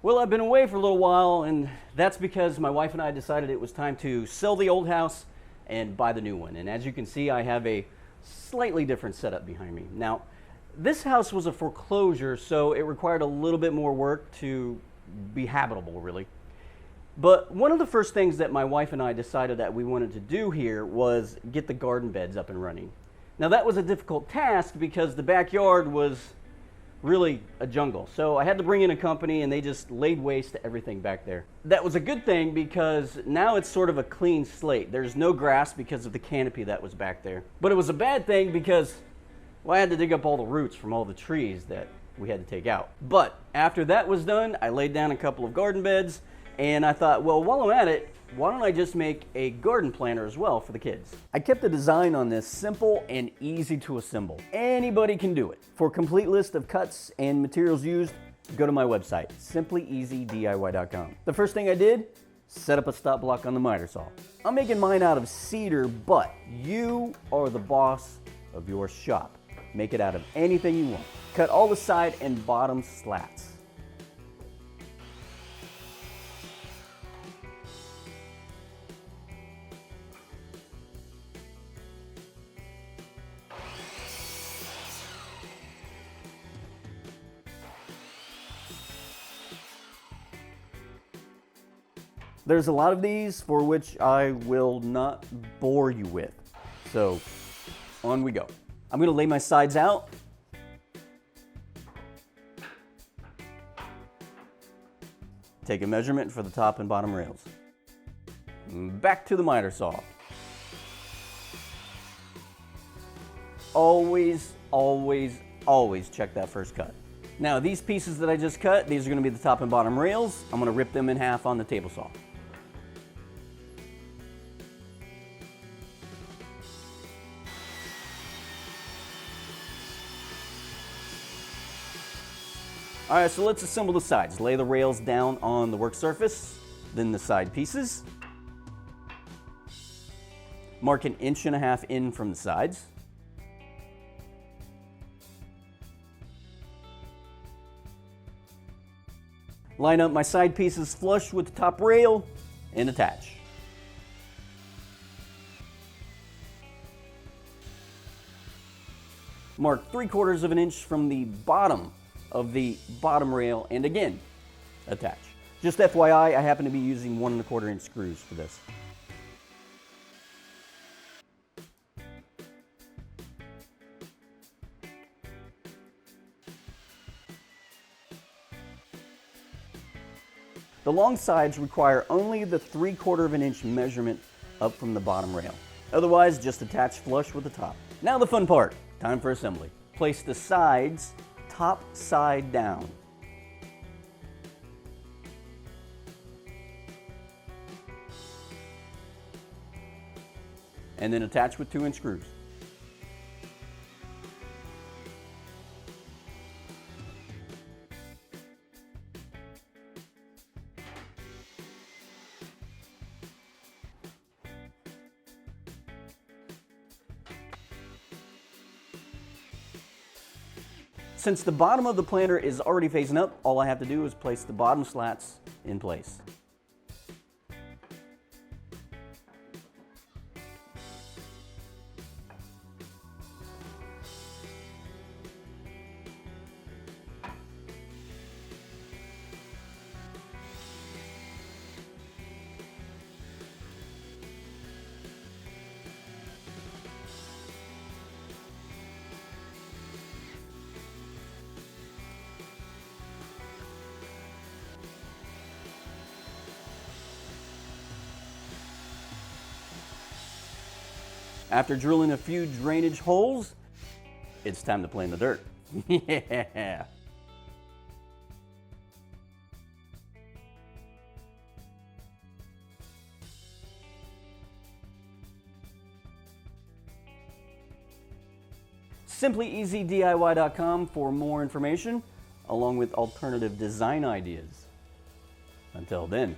Well, I've been away for a little while, and that's because my wife and I decided it was time to sell the old house and buy the new one. And as you can see, I have a slightly different setup behind me. Now, this house was a foreclosure, so it required a little bit more work to be habitable, really. But one of the first things that my wife and I decided that we wanted to do here was get the garden beds up and running. Now, that was a difficult task because the backyard was really a jungle. So I had to bring in a company and they just laid waste to everything back there. That was a good thing because now it's sort of a clean slate. There's no grass because of the canopy that was back there. But it was a bad thing because, well, I had to dig up all the roots from all the trees that we had to take out. But after that was done, I laid down a couple of garden beds and I thought, well, while I'm at it, why don't I just make a garden planter as well for the kids? I kept the design on this simple and easy to assemble. Anybody can do it. For a complete list of cuts and materials used, go to my website, simplyeasydiy.com. The first thing I did, set up a stop block on the miter saw. I'm making mine out of cedar, but you are the boss of your shop. Make it out of anything you want. Cut all the side and bottom slats. There's a lot of these for which I will not bore you with. So on we go. I'm going to lay my sides out. Take a measurement for the top and bottom rails. Back to the miter saw. Always, always, always check that first cut. Now these pieces that I just cut, these are going to be the top and bottom rails. I'm going to rip them in half on the table saw. All right, so let's assemble the sides. Lay the rails down on the work surface, then the side pieces. Mark 1.5 inches in from the sides. Line up my side pieces flush with the top rail and attach. Mark 3/4 inch from the bottom of the bottom rail and again attach. Just FYI, I happen to be using 1 1/4 inch screws for this. The long sides require only the 3/4 inch measurement up from the bottom rail. Otherwise, just attach flush with the top. Now the fun part, time for assembly. Place the sides top side down. And then attach with 2-inch screws. Since the bottom of the planter is already facing up, all I have to do is place the bottom slats in place. After drilling a few drainage holes, it's time to play in the dirt. Yeah. SimplyEasyDIY.com for more information, along with alternative design ideas. Until then.